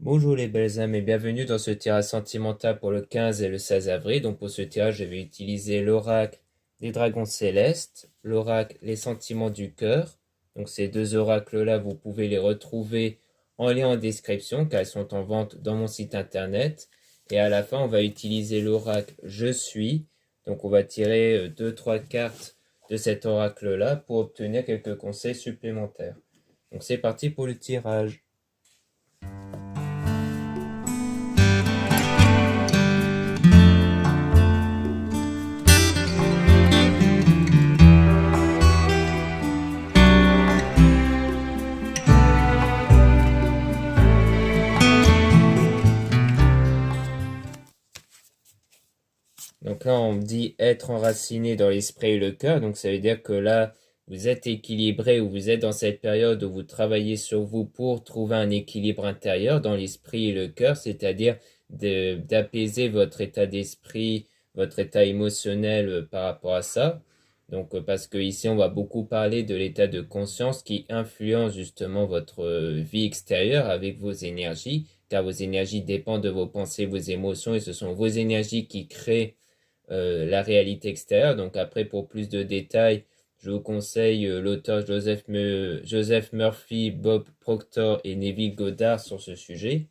Bonjour les belles âmes et bienvenue dans ce tirage sentimental pour le 15 et le 16 avril. Donc pour ce tirage, je vais utiliser l'oracle des dragons célestes, l'oracle les sentiments du cœur. Donc ces deux oracles-là, vous pouvez les retrouver en lien en description car elles sont en vente dans mon site internet. Et à la fin, on va utiliser l'oracle je suis. Donc on va tirer 2-3 cartes de cet oracle-là pour obtenir quelques conseils supplémentaires. Donc c'est parti pour le tirage. Donc là, on dit être enraciné dans l'esprit et le cœur. Donc ça veut dire que là, vous êtes équilibré ou vous êtes dans cette période où vous travaillez sur vous pour trouver un équilibre intérieur dans l'esprit et le cœur, c'est-à-dire d'apaiser votre état d'esprit, votre état émotionnel par rapport à ça. Donc parce que ici, on va beaucoup parler de l'état de conscience qui influence justement votre vie extérieure avec vos énergies, car vos énergies dépendent de vos pensées, vos émotions, et ce sont vos énergies qui créent la réalité extérieure. Donc après, pour plus de détails, je vous conseille l'auteur Joseph Murphy, Bob Proctor et Neville Goddard sur ce sujet.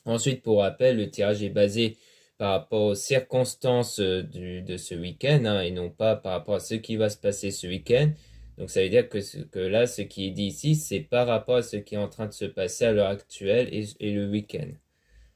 Ensuite, pour rappel, le tirage est basé par rapport aux circonstances de ce week-end, hein, et non pas par rapport à ce qui va se passer ce week-end. Donc ça veut dire que là, ce qui est dit ici, c'est par rapport à ce qui est en train de se passer à l'heure actuelle et le week-end.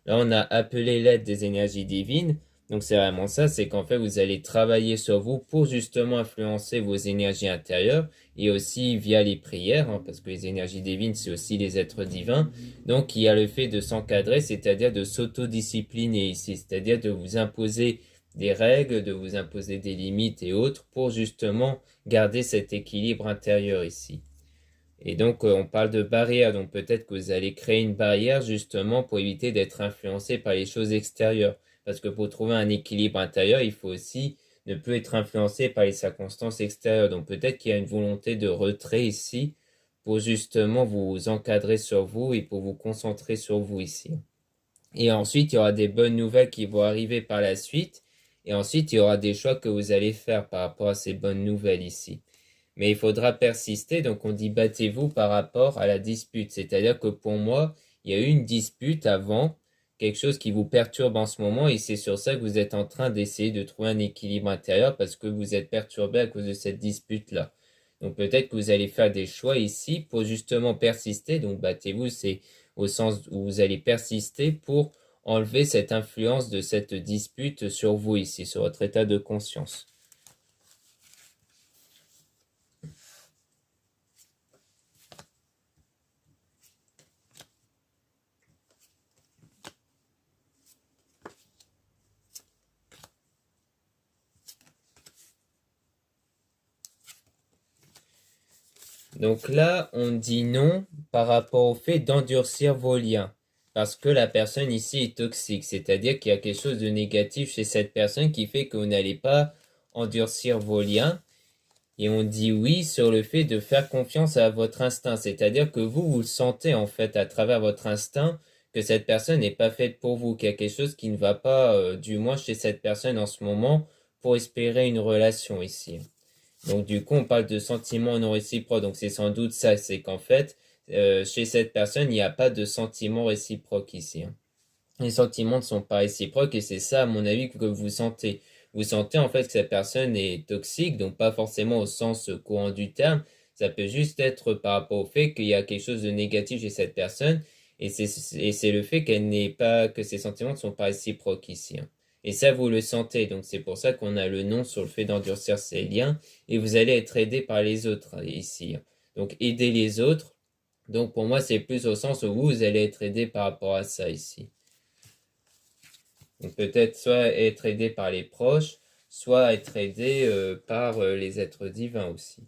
Là, on a appelé l'aide des énergies divines. Donc, c'est vraiment ça, c'est qu'en fait, vous allez travailler sur vous pour justement influencer vos énergies intérieures et aussi via les prières, hein, parce que les énergies divines, c'est aussi les êtres divins. Donc, il y a le fait de s'encadrer, c'est-à-dire de s'autodiscipliner ici, c'est-à-dire de vous imposer des règles, de vous imposer des limites et autres pour justement garder cet équilibre intérieur ici. Et donc, on parle de barrière, donc peut-être que vous allez créer une barrière justement pour éviter d'être influencé par les choses extérieures. Parce que pour trouver un équilibre intérieur, il faut aussi ne plus être influencé par les circonstances extérieures. Donc peut-être qu'il y a une volonté de retrait ici pour justement vous encadrer sur vous et pour vous concentrer sur vous ici. Et ensuite, il y aura des bonnes nouvelles qui vont arriver par la suite. Et ensuite, il y aura des choix que vous allez faire par rapport à ces bonnes nouvelles ici. Mais il faudra persister, donc on dit battez-vous par rapport à la dispute. C'est-à-dire que pour moi, il y a eu une dispute avant, quelque chose qui vous perturbe en ce moment, et c'est sur ça que vous êtes en train d'essayer de trouver un équilibre intérieur parce que vous êtes perturbé à cause de cette dispute-là. Donc peut-être que vous allez faire des choix ici pour justement persister. Donc battez-vous, c'est au sens où vous allez persister pour enlever cette influence de cette dispute sur vous ici, sur votre état de conscience. Donc là, on dit non par rapport au fait d'endurcir vos liens. Parce que la personne ici est toxique. C'est-à-dire qu'il y a quelque chose de négatif chez cette personne qui fait que vous n'allez pas endurcir vos liens. Et on dit oui sur le fait de faire confiance à votre instinct. C'est-à-dire que vous le sentez en fait à travers votre instinct que cette personne n'est pas faite pour vous, qu'il y a quelque chose qui ne va pas, du moins chez cette personne en ce moment, pour espérer une relation ici. Donc du coup, on parle de sentiments non réciproques. Donc c'est sans doute ça, c'est qu'en fait, chez cette personne, il n'y a pas de sentiments réciproques ici, hein. Les sentiments ne sont pas réciproques et c'est ça, à mon avis, que vous sentez. Vous sentez en fait que cette personne est toxique, donc pas forcément au sens courant du terme. Ça peut juste être par rapport au fait qu'il y a quelque chose de négatif chez cette personne et c'est le fait qu'elle n'est pas, que ses sentiments ne sont pas réciproques ici, hein. Et ça, vous le sentez. Donc c'est pour ça qu'on a le nom sur le fait d'endurcir ces liens et vous allez être aidé par les autres ici, hein. Donc aider les autres. Donc pour moi, c'est plus au sens où vous allez être aidé par rapport à ça ici. Donc peut-être soit être aidé par les proches, soit être aidé par les êtres divins aussi.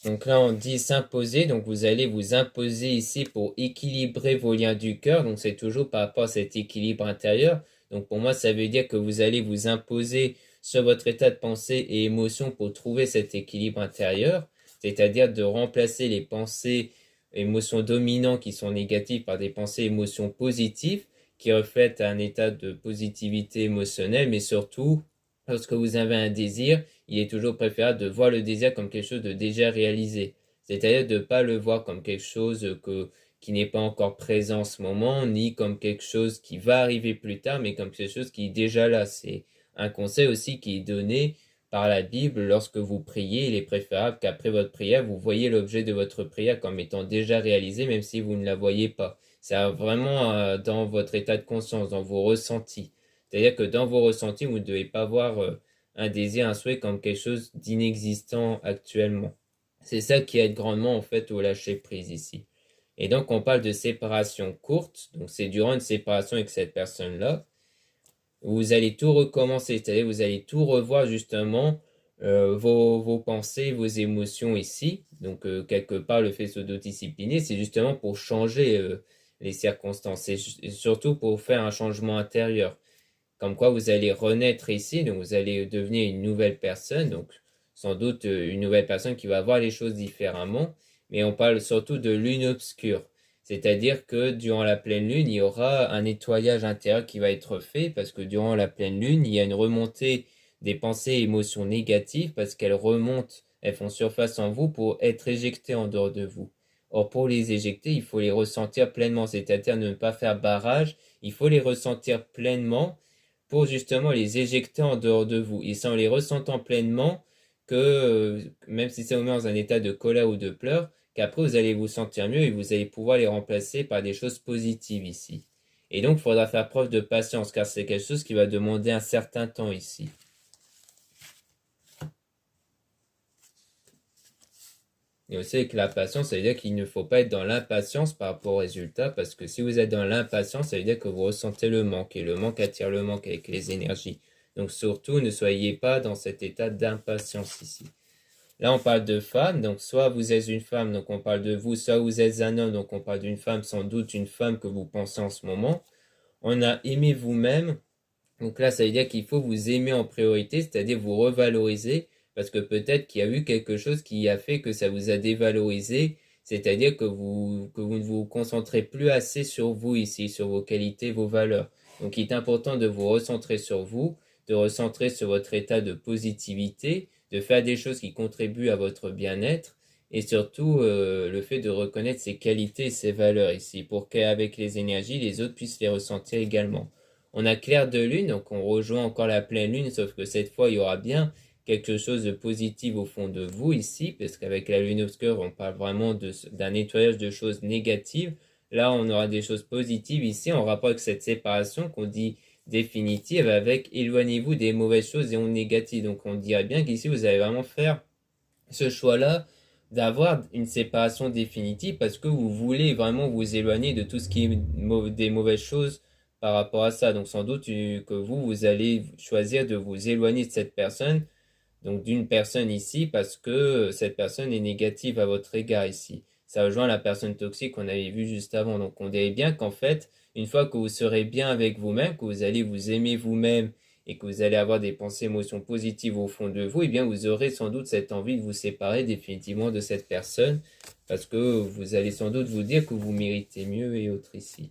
Donc là, on dit s'imposer. Donc vous allez vous imposer ici pour équilibrer vos liens du cœur. Donc c'est toujours par rapport à cet équilibre intérieur. Donc pour moi, ça veut dire que vous allez vous imposer sur votre état de pensée et émotion pour trouver cet équilibre intérieur. C'est-à-dire de remplacer les pensées, émotions dominantes qui sont négatives par des pensées, émotions positives qui reflètent un état de positivité émotionnelle, mais surtout, lorsque vous avez un désir, il est toujours préférable de voir le désir comme quelque chose de déjà réalisé. C'est-à-dire de ne pas le voir comme quelque chose qui n'est pas encore présent en ce moment, ni comme quelque chose qui va arriver plus tard, mais comme quelque chose qui est déjà là. C'est un conseil aussi qui est donné par la Bible. Lorsque vous priez, il est préférable qu'après votre prière, vous voyez l'objet de votre prière comme étant déjà réalisé, même si vous ne la voyez pas. C'est vraiment dans votre état de conscience, dans vos ressentis. C'est-à-dire que dans vos ressentis, vous ne devez pas voir un désir, un souhait comme quelque chose d'inexistant actuellement. C'est ça qui aide grandement en fait au lâcher prise ici. Et donc on parle de séparation courte, donc c'est durant une séparation avec cette personne-là, vous allez tout recommencer, c'est-à-dire vous allez tout revoir justement vos pensées, vos émotions ici. Donc quelque part le fait de s'autodiscipliner, c'est justement pour changer les circonstances et surtout pour faire un changement intérieur. Comme quoi vous allez renaître ici, donc vous allez devenir une nouvelle personne, donc sans doute une nouvelle personne qui va voir les choses différemment, mais on parle surtout de lune obscure. C'est-à-dire que durant la pleine lune, il y aura un nettoyage intérieur qui va être fait, parce que durant la pleine lune, il y a une remontée des pensées et émotions négatives, parce qu'elles remontent, elles font surface en vous pour être éjectées en dehors de vous. Or, pour les éjecter, il faut les ressentir pleinement, c'est-à-dire ne pas faire barrage, il faut les ressentir pleinement pour justement les éjecter en dehors de vous. Et c'est en les ressentant pleinement que, même si ça vous met dans un état de colère ou de pleurs, qu'après vous allez vous sentir mieux et vous allez pouvoir les remplacer par des choses positives ici. Et donc, il faudra faire preuve de patience, car c'est quelque chose qui va demander un certain temps ici. Et aussi avec la patience, ça veut dire qu'il ne faut pas être dans l'impatience par rapport au résultat, parce que si vous êtes dans l'impatience, ça veut dire que vous ressentez le manque, et le manque attire le manque avec les énergies. Donc surtout, ne soyez pas dans cet état d'impatience ici. Là, on parle de femme, donc soit vous êtes une femme, donc on parle de vous, soit vous êtes un homme, donc on parle d'une femme, sans doute une femme que vous pensez en ce moment. On a aimé vous-même, donc là, ça veut dire qu'il faut vous aimer en priorité, c'est-à-dire vous revaloriser, parce que peut-être qu'il y a eu quelque chose qui a fait que ça vous a dévalorisé, c'est-à-dire que vous ne vous concentrez plus assez sur vous ici, sur vos qualités, vos valeurs. Donc il est important de vous recentrer sur vous, de recentrer sur votre état de positivité, de faire des choses qui contribuent à votre bien-être, et surtout le fait de reconnaître ses qualités et ses valeurs ici, pour qu'avec les énergies, les autres puissent les ressentir également. On a clair de lune, donc on rejoint encore la pleine lune, sauf que cette fois, il y aura bien quelque chose de positif au fond de vous ici, parce qu'avec la lune obscure, on parle vraiment d'un nettoyage de choses négatives. Là, on aura des choses positives ici en rapport avec cette séparation qu'on dit définitive avec éloignez-vous des mauvaises choses et on négative. Donc on dirait bien qu'ici, vous allez vraiment faire ce choix-là d'avoir une séparation définitive parce que vous voulez vraiment vous éloigner de tout ce qui est des mauvaises choses par rapport à ça. Donc sans doute que vous allez choisir de vous éloigner de cette personne, donc d'une personne ici, parce que cette personne est négative à votre égard ici. Ça rejoint la personne toxique qu'on avait vue juste avant. Donc on dirait bien qu'en fait, une fois que vous serez bien avec vous-même, que vous allez vous aimer vous-même et que vous allez avoir des pensées, émotions positives au fond de vous, eh bien vous aurez sans doute cette envie de vous séparer définitivement de cette personne, parce que vous allez sans doute vous dire que vous méritez mieux et autres ici.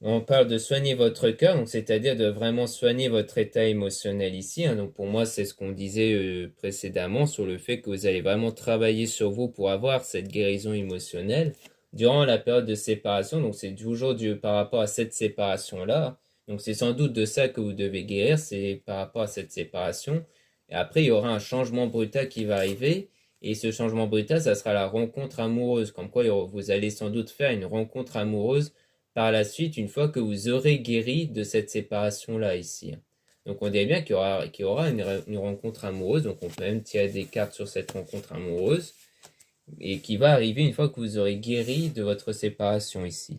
On parle de soigner votre cœur, donc c'est-à-dire de vraiment soigner votre état émotionnel ici. Donc pour moi, c'est ce qu'on disait précédemment sur le fait que vous allez vraiment travailler sur vous pour avoir cette guérison émotionnelle durant la période de séparation. Donc c'est toujours par rapport à cette séparation-là. Donc c'est sans doute de ça que vous devez guérir, c'est par rapport à cette séparation. Et après, il y aura un changement brutal qui va arriver. Et ce changement brutal, ça sera la rencontre amoureuse. Comme quoi, vous allez sans doute faire une rencontre amoureuse par la suite, une fois que vous aurez guéri de cette séparation-là ici. Donc on dirait bien qu'il y aura une rencontre amoureuse, donc on peut même tirer des cartes sur cette rencontre amoureuse, et qui va arriver une fois que vous aurez guéri de votre séparation ici.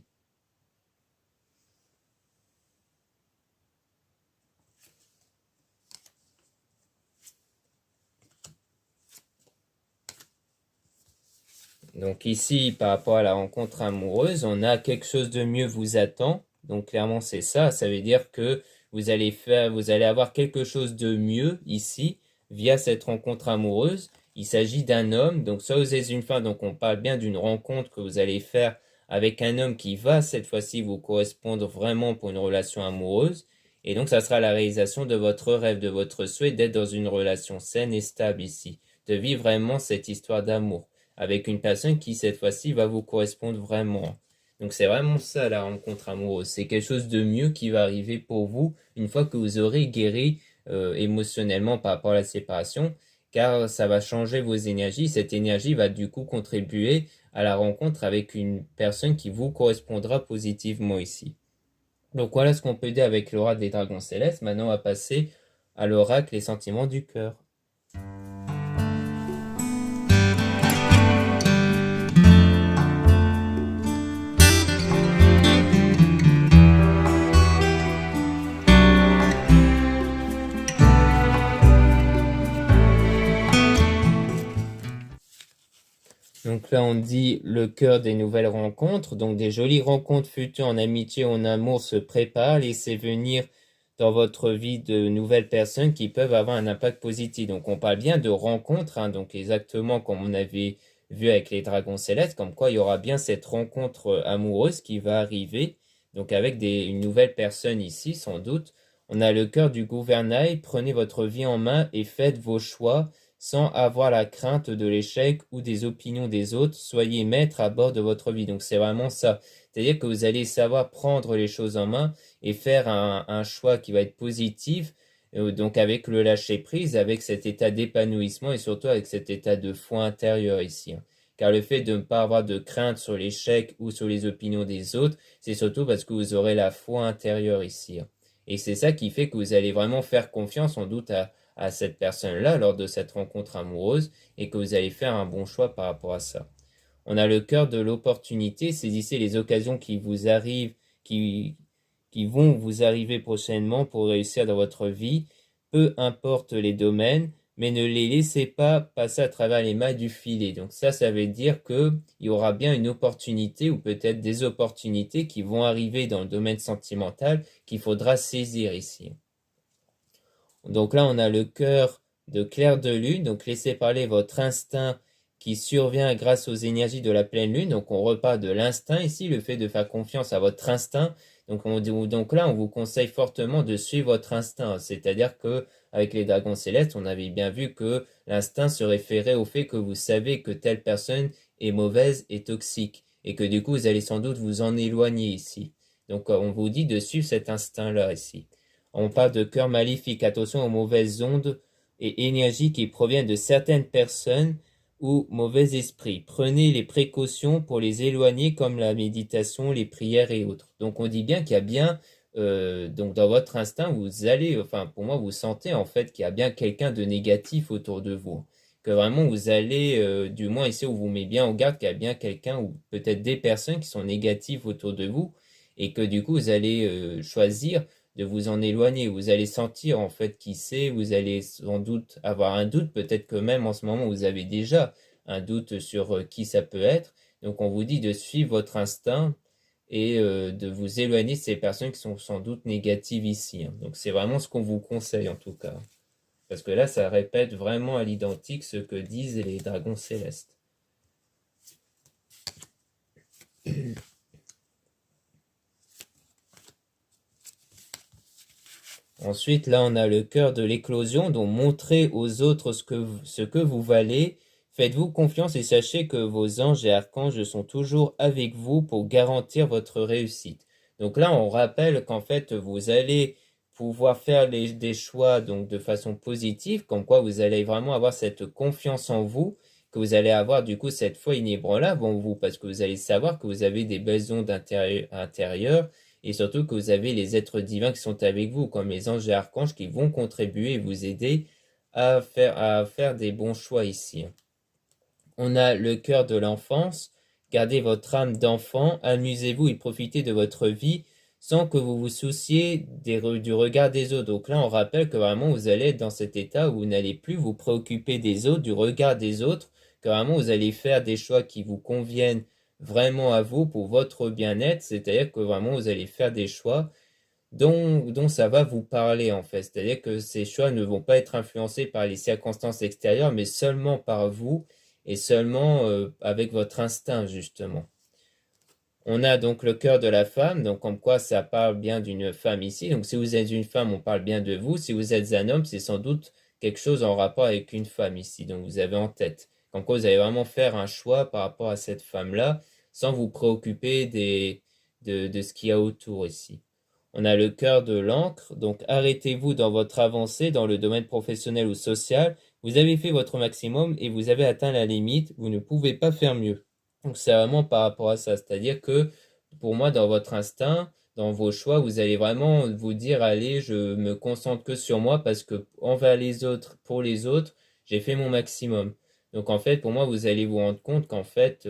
Donc ici, par rapport à la rencontre amoureuse, on a quelque chose de mieux vous attend. Donc clairement, c'est ça. Ça veut dire que vous allez avoir quelque chose de mieux ici via cette rencontre amoureuse. Il s'agit d'un homme. Donc soit vous êtes une femme, donc on parle bien d'une rencontre que vous allez faire avec un homme qui va cette fois-ci vous correspondre vraiment pour une relation amoureuse. Et donc ça sera la réalisation de votre rêve, de votre souhait d'être dans une relation saine et stable ici, de vivre vraiment cette histoire d'amour avec une personne qui, cette fois-ci, va vous correspondre vraiment. Donc c'est vraiment ça la rencontre amoureuse. C'est quelque chose de mieux qui va arriver pour vous une fois que vous aurez guéri émotionnellement par rapport à la séparation, car ça va changer vos énergies. Cette énergie va du coup contribuer à la rencontre avec une personne qui vous correspondra positivement ici. Donc voilà ce qu'on peut dire avec l'aura des dragons célestes. Maintenant on va passer à l'oracle Les sentiments du cœur. Donc là, on dit le cœur des nouvelles rencontres. Donc des jolies rencontres futures en amitié, en amour se préparent. Laissez venir dans votre vie de nouvelles personnes qui peuvent avoir un impact positif. Donc on parle bien de rencontres, hein, donc exactement comme on avait vu avec les dragons célestes, comme quoi il y aura bien cette rencontre amoureuse qui va arriver. Donc avec une nouvelle personne ici, sans doute. On a le cœur du gouvernail. Prenez votre vie en main et faites vos choix sans avoir la crainte de l'échec ou des opinions des autres. Soyez maître à bord de votre vie. Donc c'est vraiment ça. C'est-à-dire que vous allez savoir prendre les choses en main et faire un choix qui va être positif, donc avec le lâcher-prise, avec cet état d'épanouissement et surtout avec cet état de foi intérieure ici. Car le fait de ne pas avoir de crainte sur l'échec ou sur les opinions des autres, c'est surtout parce que vous aurez la foi intérieure ici. Et c'est ça qui fait que vous allez vraiment faire confiance en doute à cette personne-là lors de cette rencontre amoureuse et que vous allez faire un bon choix par rapport à ça. On a le cœur de l'opportunité, saisissez les occasions qui vous arrivent, qui, qui vont vous arriver prochainement pour réussir dans votre vie, peu importe les domaines, mais ne les laissez pas passer à travers les mailles du filet. Donc ça veut dire qu'il y aura bien une opportunité ou peut-être des opportunités qui vont arriver dans le domaine sentimental qu'il faudra saisir ici. Donc là, on a le cœur de clair de lune. Donc laissez parler votre instinct qui survient grâce aux énergies de la pleine lune. Donc on repart de l'instinct ici, le fait de faire confiance à votre instinct. Donc là, on vous conseille fortement de suivre votre instinct. C'est-à-dire que avec les dragons célestes, on avait bien vu que l'instinct se référait au fait que vous savez que telle personne est mauvaise et toxique. Et que du coup, vous allez sans doute vous en éloigner ici. Donc on vous dit de suivre cet instinct-là ici. On parle de cœur maléfique. Attention aux mauvaises ondes et énergies qui proviennent de certaines personnes ou mauvais esprits. Prenez les précautions pour les éloigner comme la méditation, les prières et autres. Donc on dit bien qu'il y a bien, donc dans votre instinct, vous allez, enfin pour moi, vous sentez en fait qu'il y a bien quelqu'un de négatif autour de vous. Que vraiment vous allez, du moins ici on vous met bien en garde qu'il y a bien quelqu'un ou peut-être des personnes qui sont négatives autour de vous et que du coup vous allez choisir de vous en éloigner. Vous allez sentir en fait qui c'est, vous allez sans doute avoir un doute, peut-être que même en ce moment vous avez déjà un doute sur qui ça peut être. Donc on vous dit de suivre votre instinct et de vous éloigner de ces personnes qui sont sans doute négatives ici. Donc c'est vraiment ce qu'on vous conseille en tout cas. Parce que là, ça répète vraiment à l'identique ce que disent les dragons célestes. Ensuite, là, on a le cœur de l'éclosion, donc montrez aux autres ce que vous valez. Faites-vous confiance et sachez que vos anges et archanges sont toujours avec vous pour garantir votre réussite. Donc là, on rappelle qu'en fait, vous allez pouvoir faire des choix donc de façon positive, comme quoi vous allez vraiment avoir cette confiance en vous, que vous allez avoir du coup cette foi inébranlable en vous, parce que vous allez savoir que vous avez des belles ondes intérieures et surtout que vous avez les êtres divins qui sont avec vous, comme les anges et archanges qui vont contribuer et vous aider à faire des bons choix ici. On a le cœur de l'enfance. Gardez votre âme d'enfant, amusez-vous et profitez de votre vie sans que vous vous souciez du regard des autres. Donc là, on rappelle que vraiment vous allez être dans cet état où vous n'allez plus vous préoccuper des autres, du regard des autres, que vraiment vous allez faire des choix qui vous conviennent vraiment à vous pour votre bien-être, c'est-à-dire que vraiment vous allez faire des choix dont ça va vous parler en fait. C'est-à-dire que ces choix ne vont pas être influencés par les circonstances extérieures, mais seulement par vous et seulement avec votre instinct justement. On a donc le cœur de la femme, donc comme quoi ça parle bien d'une femme ici. Donc si vous êtes une femme, on parle bien de vous. Si vous êtes un homme, c'est sans doute quelque chose en rapport avec une femme ici. Donc vous avez en tête. Comme quoi vous allez vraiment faire un choix par rapport à cette femme-là, sans vous préoccuper de ce qu'il y a autour ici. On a le cœur de l'encre, donc arrêtez-vous dans votre avancée dans le domaine professionnel ou social. Vous avez fait votre maximum et vous avez atteint la limite. Vous ne pouvez pas faire mieux. Donc c'est vraiment par rapport à ça. C'est-à-dire que pour moi, dans votre instinct, dans vos choix, vous allez vraiment vous dire, allez, je me concentre que sur moi parce que envers les autres, pour les autres, j'ai fait mon maximum. Donc en fait, pour moi, vous allez vous rendre compte qu'en fait,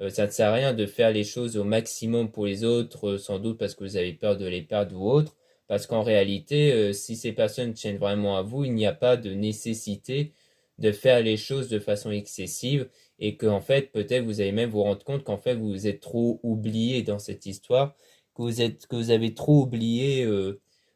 ça ne sert à rien de faire les choses au maximum pour les autres, sans doute parce que vous avez peur de les perdre ou autre. Parce qu'en réalité, si ces personnes tiennent vraiment à vous, il n'y a pas de nécessité de faire les choses de façon excessive et qu'en fait, peut-être vous allez même vous rendre compte qu'en fait, vous êtes trop oublié dans cette histoire, que vous avez trop oublié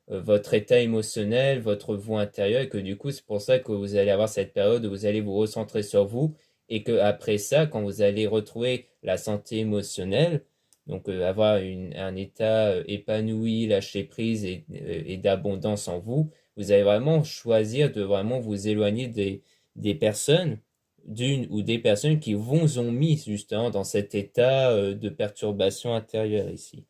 votre état émotionnel, votre vous intérieur et que du coup, c'est pour ça que vous allez avoir cette période où vous allez vous recentrer sur vous et que après ça, quand vous allez retrouver la santé émotionnelle, donc avoir un état épanoui, lâcher prise et d'abondance en vous, vous allez vraiment choisir de vraiment vous éloigner des personnes, d'une ou des personnes qui vous ont mis justement dans cet état de perturbation intérieure ici.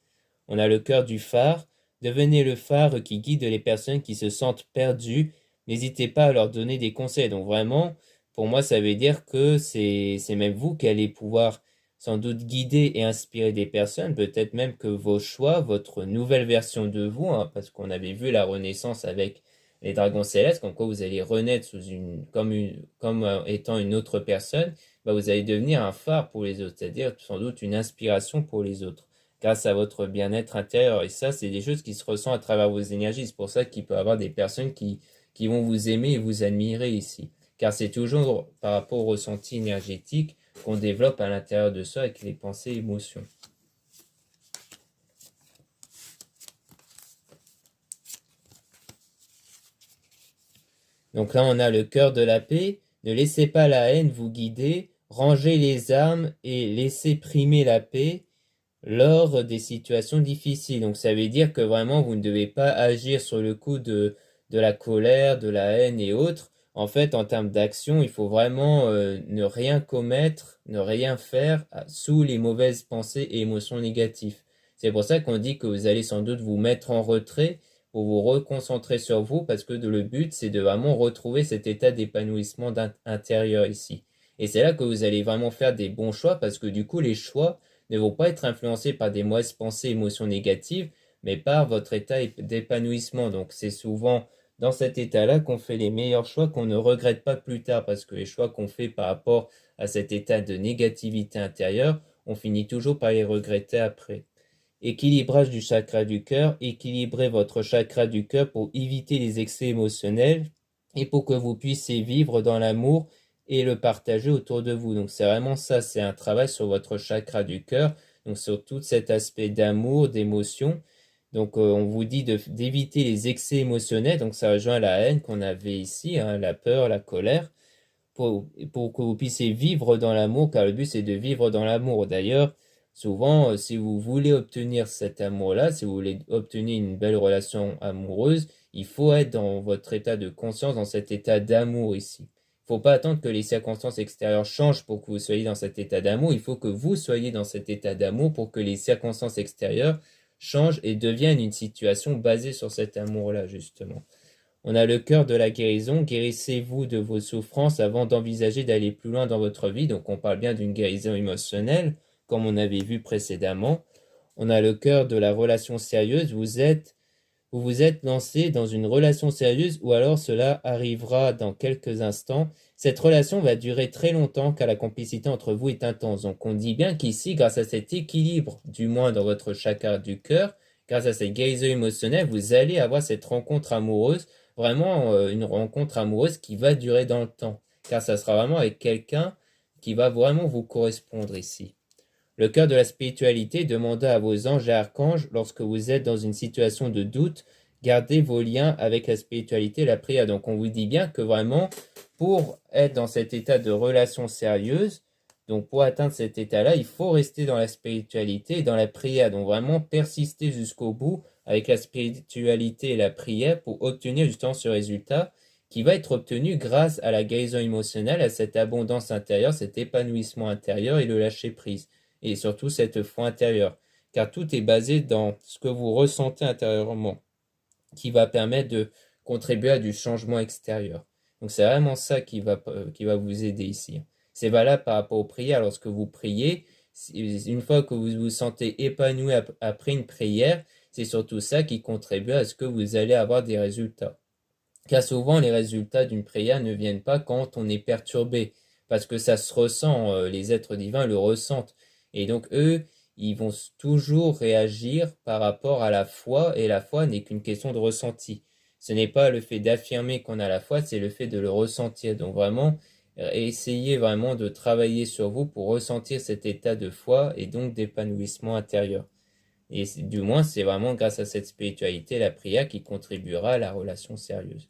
On a le cœur du phare. Devenez le phare qui guide les personnes qui se sentent perdues. N'hésitez pas à leur donner des conseils. Donc vraiment, pour moi, ça veut dire que c'est même vous qui allez pouvoir sans doute guider et inspirer des personnes, peut-être même que vos choix, votre nouvelle version de vous, hein, parce qu'on avait vu la Renaissance avec les dragons célestes, comme quoi vous allez renaître comme étant une autre personne, bah vous allez devenir un phare pour les autres, c'est-à-dire sans doute une inspiration pour les autres, grâce à votre bien-être intérieur. Et ça, c'est des choses qui se ressentent à travers vos énergies. C'est pour ça qu'il peut y avoir des personnes qui vont vous aimer et vous admirer ici. Car c'est toujours par rapport au ressenti énergétique qu'on développe à l'intérieur de soi avec les pensées et émotions. Donc là, on a le cœur de la paix. Ne laissez pas la haine vous guider. Rangez les armes et laissez primer la paix lors des situations difficiles. Donc ça veut dire que vraiment, vous ne devez pas agir sur le coup de la colère, de la haine et autres. En fait, en termes d'action, il faut vraiment ne rien commettre, ne rien faire sous les mauvaises pensées et émotions négatives. C'est pour ça qu'on dit que vous allez sans doute vous mettre en retrait pour vous reconcentrer sur vous, parce que le but, c'est de vraiment retrouver cet état d'épanouissement intérieur ici. Et c'est là que vous allez vraiment faire des bons choix, parce que du coup, les choix ne vont pas être influencés par des mauvaises pensées, émotions négatives, mais par votre état d'épanouissement. Donc c'est souvent dans cet état-là qu'on fait les meilleurs choix qu'on ne regrette pas plus tard, parce que les choix qu'on fait par rapport à cet état de négativité intérieure, on finit toujours par les regretter après. Équilibrage du chakra du cœur, équilibrez votre chakra du cœur pour éviter les excès émotionnels et pour que vous puissiez vivre dans l'amour et le partager autour de vous. Donc c'est vraiment ça, c'est un travail sur votre chakra du cœur, donc sur tout cet aspect d'amour, d'émotion. Donc on vous dit d'éviter les excès émotionnels, donc ça rejoint la haine qu'on avait ici, hein, la peur, la colère, pour que vous puissiez vivre dans l'amour, car le but c'est de vivre dans l'amour. D'ailleurs, souvent, si vous voulez obtenir cet amour-là, si vous voulez obtenir une belle relation amoureuse, il faut être dans votre état de conscience, dans cet état d'amour ici. Il ne faut pas attendre que les circonstances extérieures changent pour que vous soyez dans cet état d'amour. Il faut que vous soyez dans cet état d'amour pour que les circonstances extérieures changent et deviennent une situation basée sur cet amour-là, justement. On a le cœur de la guérison. Guérissez-vous de vos souffrances avant d'envisager d'aller plus loin dans votre vie. Donc on parle bien d'une guérison émotionnelle, comme on avait vu précédemment. On a le cœur de la relation sérieuse. Vous vous êtes lancé dans une relation sérieuse ou alors cela arrivera dans quelques instants. Cette relation va durer très longtemps car la complicité entre vous est intense. Donc on dit bien qu'ici, grâce à cet équilibre, du moins dans votre chakra du cœur, grâce à cette guérison émotionnelle, vous allez avoir cette rencontre amoureuse, vraiment une rencontre amoureuse qui va durer dans le temps. Car ça sera vraiment avec quelqu'un qui va vraiment vous correspondre ici. Le cœur de la spiritualité demande à vos anges et archanges, lorsque vous êtes dans une situation de doute, gardez vos liens avec la spiritualité et la prière. Donc on vous dit bien que vraiment, pour être dans cet état de relation sérieuse, donc pour atteindre cet état-là, il faut rester dans la spiritualité et dans la prière. Donc vraiment persister jusqu'au bout avec la spiritualité et la prière pour obtenir justement ce résultat qui va être obtenu grâce à la guérison émotionnelle, à cette abondance intérieure, cet épanouissement intérieur et le lâcher-prise. Et surtout cette foi intérieure. Car tout est basé dans ce que vous ressentez intérieurement, qui va permettre de contribuer à du changement extérieur. Donc c'est vraiment ça qui va vous aider ici. C'est valable par rapport aux prières. Lorsque vous priez, une fois que vous vous sentez épanoui après une prière, c'est surtout ça qui contribue à ce que vous allez avoir des résultats. Car souvent, les résultats d'une prière ne viennent pas quand on est perturbé, parce que ça se ressent, les êtres divins le ressentent. Et donc, eux, ils vont toujours réagir par rapport à la foi, et la foi n'est qu'une question de ressenti. Ce n'est pas le fait d'affirmer qu'on a la foi, c'est le fait de le ressentir. Donc vraiment, essayez vraiment de travailler sur vous pour ressentir cet état de foi et donc d'épanouissement intérieur. Et du moins, c'est vraiment grâce à cette spiritualité, la prière, qui contribuera à la relation sérieuse.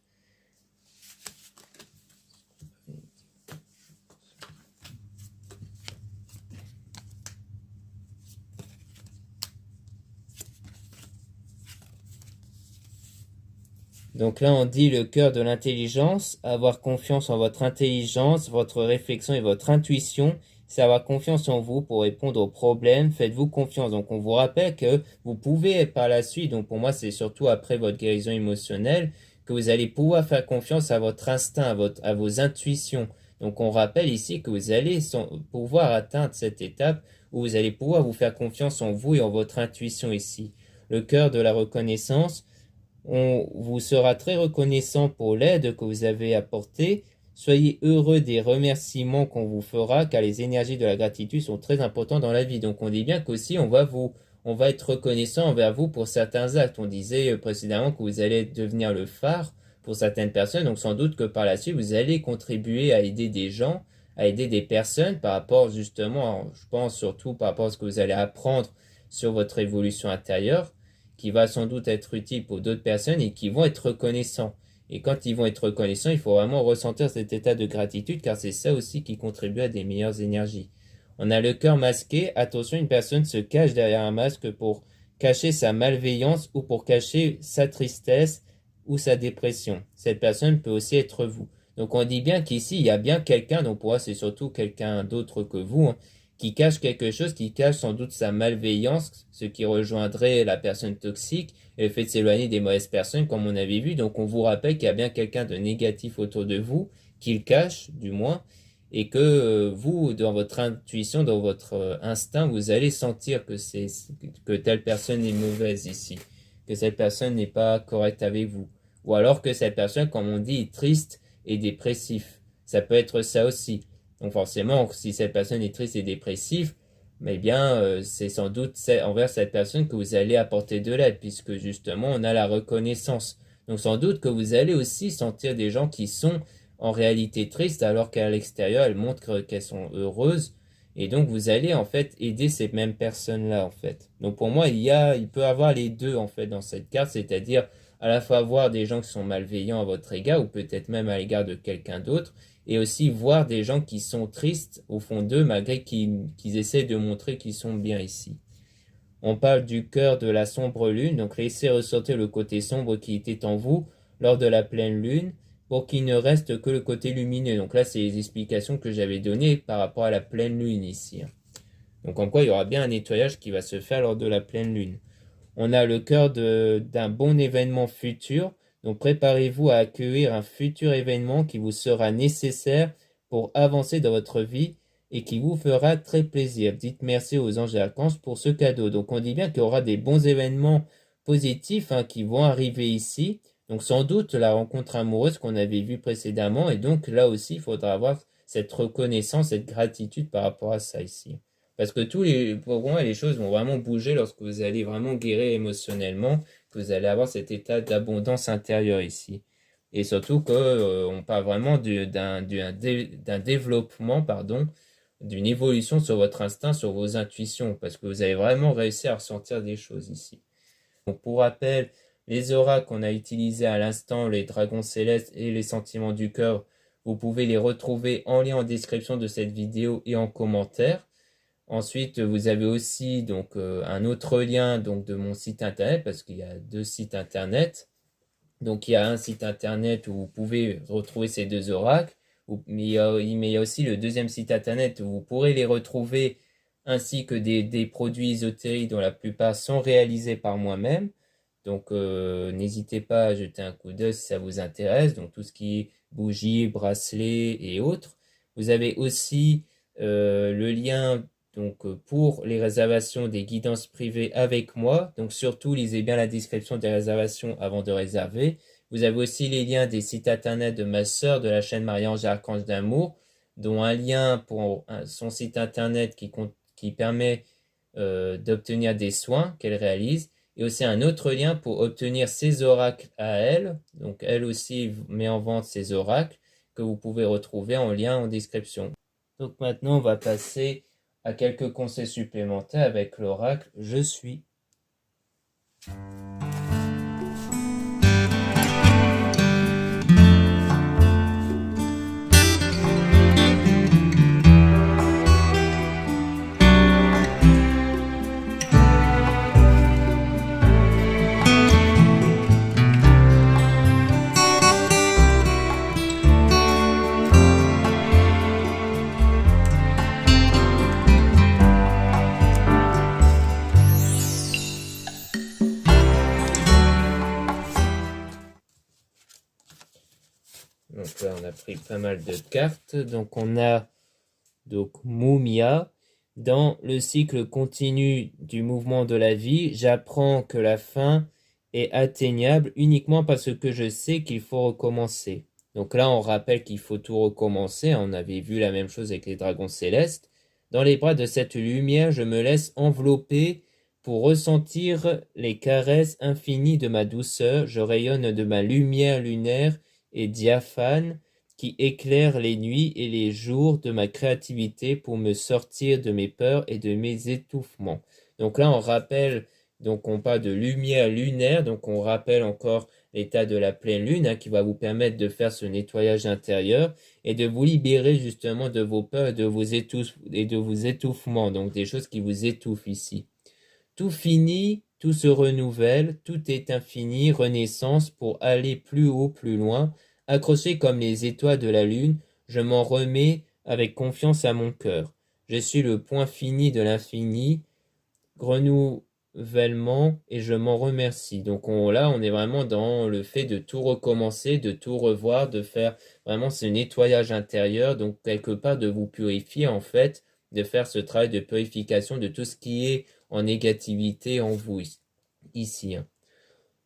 Donc là, on dit le cœur de l'intelligence, avoir confiance en votre intelligence, votre réflexion et votre intuition, c'est avoir confiance en vous pour répondre aux problèmes, faites-vous confiance. Donc on vous rappelle que vous pouvez par la suite, donc pour moi c'est surtout après votre guérison émotionnelle, que vous allez pouvoir faire confiance à votre instinct, à vos intuitions. Donc on rappelle ici que vous allez pouvoir atteindre cette étape où vous allez pouvoir vous faire confiance en vous et en votre intuition ici. Le cœur de la reconnaissance, on vous sera très reconnaissant pour l'aide que vous avez apportée. Soyez heureux des remerciements qu'on vous fera, car les énergies de la gratitude sont très importantes dans la vie. Donc on dit bien qu'aussi on va être reconnaissant envers vous pour certains actes. On disait précédemment que vous allez devenir le phare pour certaines personnes. Donc sans doute que par la suite vous allez contribuer à aider des gens, à aider des personnes par rapport justement, je pense surtout par rapport à ce que vous allez apprendre sur votre évolution intérieure, qui va sans doute être utile pour d'autres personnes et qui vont être reconnaissants. Et quand ils vont être reconnaissants, il faut vraiment ressentir cet état de gratitude, car c'est ça aussi qui contribue à des meilleures énergies. On a le cœur masqué. Attention, une personne se cache derrière un masque pour cacher sa malveillance ou pour cacher sa tristesse ou sa dépression. Cette personne peut aussi être vous. Donc on dit bien qu'ici, il y a bien quelqu'un, donc pour moi c'est surtout quelqu'un d'autre que vous, hein, qui cache quelque chose, qui cache sans doute sa malveillance, ce qui rejoindrait la personne toxique et le fait de s'éloigner des mauvaises personnes comme on avait vu. Donc on vous rappelle qu'il y a bien quelqu'un de négatif autour de vous, qu'il cache du moins, et que vous, dans votre intuition, dans votre instinct, vous allez sentir que telle personne est mauvaise ici, que cette personne n'est pas correcte avec vous, ou alors que cette personne, comme on dit, est triste et dépressif. Ça peut être ça aussi. Donc forcément, si cette personne est triste et dépressive, mais bien, c'est sans doute envers cette personne que vous allez apporter de l'aide, puisque justement, on a la reconnaissance. Donc sans doute que vous allez aussi sentir des gens qui sont en réalité tristes, alors qu'à l'extérieur, elles montrent qu'elles sont heureuses. Et donc, vous allez en fait aider ces mêmes personnes-là, en fait. Donc pour moi, il peut y avoir les deux, en fait, dans cette carte, c'est-à-dire à la fois voir des gens qui sont malveillants à votre égard, ou peut-être même à l'égard de quelqu'un d'autre, et aussi voir des gens qui sont tristes au fond d'eux, malgré qu'ils essaient de montrer qu'ils sont bien ici. On parle du cœur de la sombre lune, donc laissez ressortir le côté sombre qui était en vous lors de la pleine lune, pour qu'il ne reste que le côté lumineux. Donc là, c'est les explications que j'avais données par rapport à la pleine lune ici. Donc en quoi il y aura bien un nettoyage qui va se faire lors de la pleine lune. On a le cœur d'un bon événement futur. Donc préparez-vous à accueillir un futur événement qui vous sera nécessaire pour avancer dans votre vie et qui vous fera très plaisir. Dites merci aux anges et archanges pour ce cadeau. Donc on dit bien qu'il y aura des bons événements positifs qui vont arriver ici. Donc sans doute la rencontre amoureuse qu'on avait vue précédemment. Et donc là aussi, il faudra avoir cette reconnaissance, cette gratitude par rapport à ça ici. Parce que pour moi, les choses vont vraiment bouger lorsque vous allez vraiment guérir émotionnellement, que vous allez avoir cet état d'abondance intérieure ici. Et surtout qu'on parle vraiment d'un développement, pardon, d'une évolution sur votre instinct, sur vos intuitions, parce que vous avez vraiment réussi à ressentir des choses ici. Donc, pour rappel, les auras qu'on a utilisés à l'instant, les dragons célestes et les sentiments du cœur, vous pouvez les retrouver en lien en description de cette vidéo et en commentaire. Ensuite, vous avez aussi donc un autre lien donc de mon site internet, parce qu'il y a 2 sites internet. Donc il y a un site internet où vous pouvez retrouver ces 2 oracles, mais il y a aussi le deuxième site internet où vous pourrez les retrouver, ainsi que des produits ésotériques dont la plupart sont réalisés par moi-même. Donc n'hésitez pas à jeter un coup d'œil si ça vous intéresse. Donc tout ce qui est bougies, bracelets et autres. Vous avez aussi le lien donc pour les réservations des guidances privées avec moi. Donc surtout lisez bien la description des réservations avant de réserver. Vous avez aussi les liens des sites internet de ma sœur de la chaîne Marie-Ange Archange d'Amour, dont un lien pour son site internet qui permet d'obtenir des soins qu'elle réalise, et aussi un autre lien pour obtenir ses oracles à elle. Donc elle aussi met en vente ses oracles que vous pouvez retrouver en lien en description. Donc maintenant on va passer à quelques conseils supplémentaires avec l'oracle Je suis. Donc là, on a pris pas mal de cartes. Donc on a donc Mumia. Dans le cycle continu du mouvement de la vie, j'apprends que la fin est atteignable uniquement parce que je sais qu'il faut recommencer. Donc là, on rappelle qu'il faut tout recommencer. On avait vu la même chose avec les dragons célestes. Dans les bras de cette lumière, je me laisse envelopper pour ressentir les caresses infinies de ma douceur. Je rayonne de ma lumière lunaire et diaphane qui éclaire les nuits et les jours de ma créativité pour me sortir de mes peurs et de mes étouffements. Donc là, on rappelle, donc on parle de lumière lunaire, donc on rappelle encore l'état de la pleine lune qui va vous permettre de faire ce nettoyage intérieur et de vous libérer justement de vos peurs et de vos étouffements, donc des choses qui vous étouffent ici. Tout finit, tout se renouvelle, tout est infini, renaissance pour aller plus haut, plus loin. Accroché comme les étoiles de la lune, je m'en remets avec confiance à mon cœur. Je suis le point fini de l'infini, renouvellement, et je m'en remercie. Donc là, on est vraiment dans le fait de tout recommencer, de tout revoir, de faire vraiment ce nettoyage intérieur, donc quelque part de vous purifier en fait, de faire ce travail de purification de tout ce qui est en négativité en vous ici.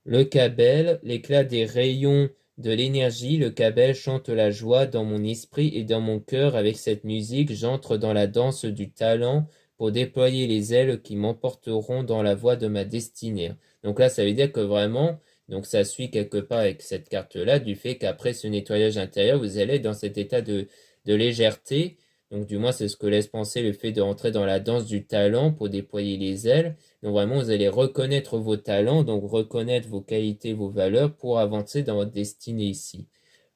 Le Kabel, l'éclat des rayons de l'énergie, le Kabel chante la joie dans mon esprit et dans mon cœur. Avec cette musique, j'entre dans la danse du talent pour déployer les ailes qui m'emporteront dans la voie de ma destinée. Donc là, ça veut dire que vraiment, donc ça suit quelque part avec cette carte-là, du fait qu'après ce nettoyage intérieur, vous allez dans cet état de légèreté. Donc du moins, c'est ce que laisse penser le fait de rentrer dans la danse du talent pour déployer les ailes. Donc vraiment, vous allez reconnaître vos talents, donc reconnaître vos qualités, vos valeurs pour avancer dans votre destinée ici.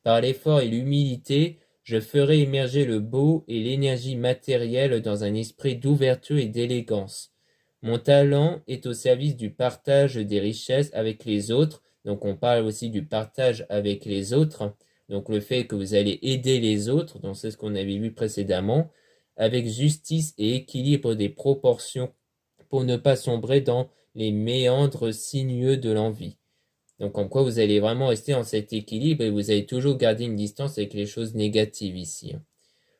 Par l'effort et l'humilité, je ferai émerger le beau et l'énergie matérielle dans un esprit d'ouverture et d'élégance. Mon talent est au service du partage des richesses avec les autres. Donc on parle aussi du partage avec les autres. Donc le fait que vous allez aider les autres, donc c'est ce qu'on avait vu précédemment, avec justice et équilibre des proportions pour ne pas sombrer dans les méandres sinueux de l'envie. Donc en quoi vous allez vraiment rester dans cet équilibre et vous allez toujours garder une distance avec les choses négatives ici.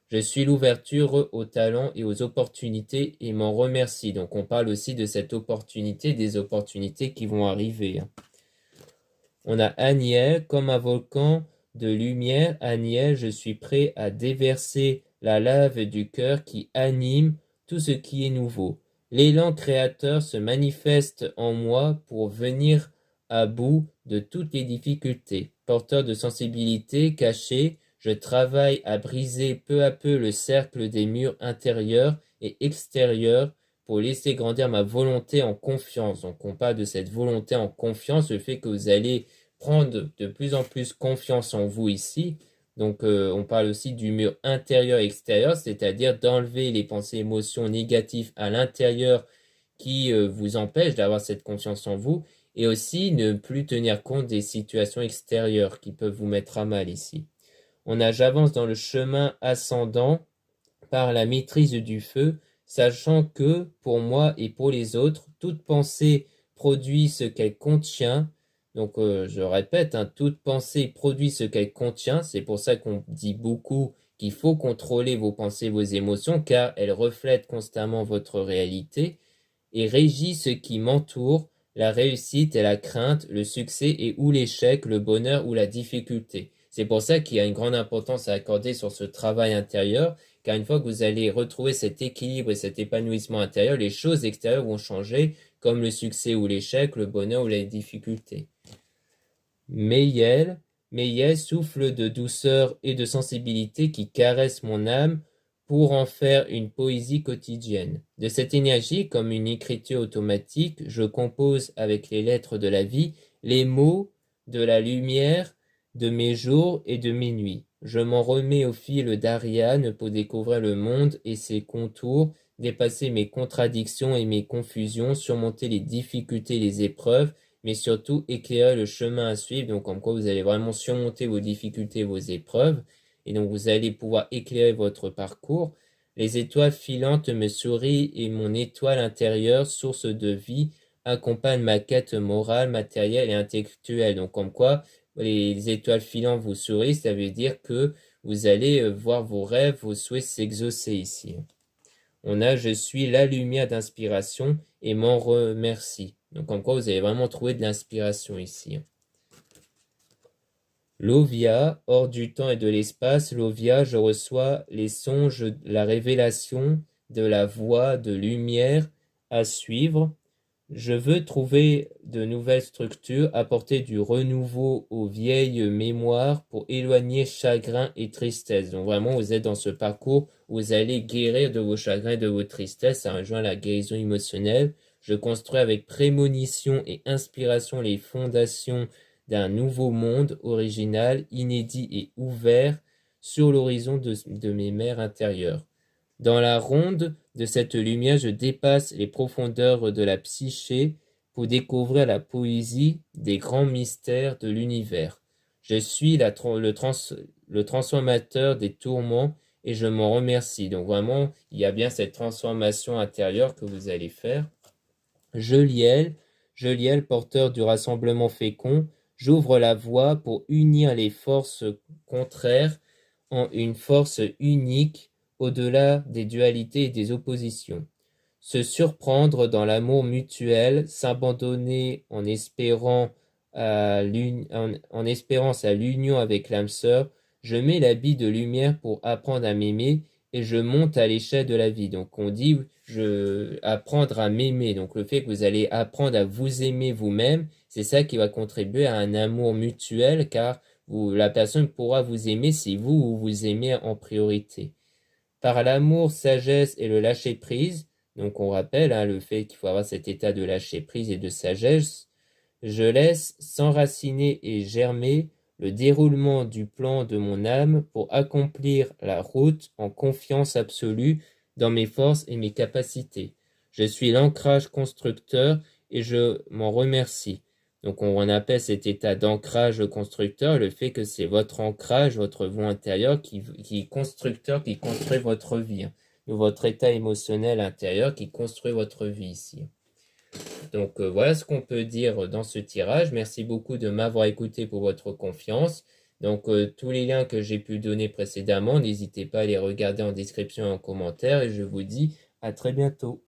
Je suis l'ouverture aux talents et aux opportunités et m'en remercie. Donc on parle aussi de cette opportunité, des opportunités qui vont arriver. On a Aniel, comme un volcan de lumière. Aniel, je suis prêt à déverser la lave du cœur qui anime tout ce qui est nouveau. L'élan créateur se manifeste en moi pour venir à bout de toutes les difficultés. Porteur de sensibilité cachée, Je travaille à briser peu à peu le cercle des murs intérieurs et extérieurs pour laisser grandir ma volonté en confiance. Donc on parle de cette volonté en confiance, le fait que vous allez prendre de plus en plus confiance en vous ici. Donc on parle aussi du mur intérieur et extérieur, c'est-à-dire d'enlever les pensées, émotions négatives à l'intérieur qui vous empêchent d'avoir cette confiance en vous, et aussi ne plus tenir compte des situations extérieures qui peuvent vous mettre à mal ici. J'avance dans le chemin ascendant par la maîtrise du feu, sachant que, pour moi et pour les autres, toute pensée produit ce qu'elle contient. Donc, je répète, hein, toute pensée produit ce qu'elle contient. C'est pour ça qu'on dit beaucoup qu'il faut contrôler vos pensées, vos émotions, car elles reflètent constamment votre réalité et régit ce qui m'entoure, la réussite et la crainte, le succès et ou l'échec, le bonheur ou la difficulté. C'est pour ça qu'il y a une grande importance à accorder sur ce travail intérieur, car une fois que vous allez retrouver cet équilibre et cet épanouissement intérieur, les choses extérieures vont changer, comme le succès ou l'échec, le bonheur ou la difficulté. Meyel, Meyel, souffle de douceur et de sensibilité qui caresse mon âme pour en faire une poésie quotidienne. De cette énergie, comme une écriture automatique, je compose avec les lettres de la vie les mots de la lumière de mes jours et de mes nuits. Je m'en remets au fil d'Ariane pour découvrir le monde et ses contours, dépasser mes contradictions et mes confusions, surmonter les difficultés et les épreuves, mais surtout éclairer le chemin à suivre, donc comme quoi vous allez vraiment surmonter vos difficultés, vos épreuves, et donc vous allez pouvoir éclairer votre parcours. Les étoiles filantes me sourient et mon étoile intérieure, source de vie, accompagne ma quête morale, matérielle et intellectuelle. Donc comme quoi les étoiles filantes vous sourient, ça veut dire que vous allez voir vos rêves, vos souhaits s'exaucer ici. Je suis la lumière d'inspiration et m'en remercie. Donc, comme quoi, vous allez vraiment trouver de l'inspiration ici. Lovia, hors du temps et de l'espace, Lovia, je reçois les songes, la révélation de la voie de lumière à suivre. Je veux trouver de nouvelles structures, apporter du renouveau aux vieilles mémoires pour éloigner chagrin et tristesse. Donc vraiment, vous êtes dans ce parcours où vous allez guérir de vos chagrins et de vos tristesses. Ça rejoint la guérison émotionnelle. Je construis avec prémonition et inspiration les fondations d'un nouveau monde original, inédit et ouvert sur l'horizon de mes mers intérieures. Dans la ronde de cette lumière, je dépasse les profondeurs de la psyché pour découvrir la poésie des grands mystères de l'univers. Je suis le transformateur des tourments et je m'en remercie. Donc vraiment, il y a bien cette transformation intérieure que vous allez faire. Jeuliel, porteur du rassemblement fécond, j'ouvre la voie pour unir les forces contraires en une force unique au-delà des dualités et des oppositions. Se surprendre dans l'amour mutuel, s'abandonner en espérance à l'union avec l'âme sœur, je mets l'habit de lumière pour apprendre à m'aimer et je monte à l'échelle de la vie. Donc on dit apprendre à m'aimer. Donc le fait que vous allez apprendre à vous aimer vous-même, c'est ça qui va contribuer à un amour mutuel car la personne pourra vous aimer si vous vous aimez en priorité. Par l'amour, sagesse et le lâcher-prise, donc on rappelle le fait qu'il faut avoir cet état de lâcher-prise et de sagesse, je laisse s'enraciner et germer le déroulement du plan de mon âme pour accomplir la route en confiance absolue dans mes forces et mes capacités. Je suis l'ancrage constructeur et je m'en remercie. Donc on appelle cet état d'ancrage constructeur le fait que c'est votre ancrage, votre voie intérieure qui est constructeur, qui construit votre vie. Votre état émotionnel intérieur qui construit votre vie ici. Donc voilà ce qu'on peut dire dans ce tirage. Merci beaucoup de m'avoir écouté pour votre confiance. Donc tous les liens que j'ai pu donner précédemment, n'hésitez pas à les regarder en description et en commentaire et je vous dis à très bientôt.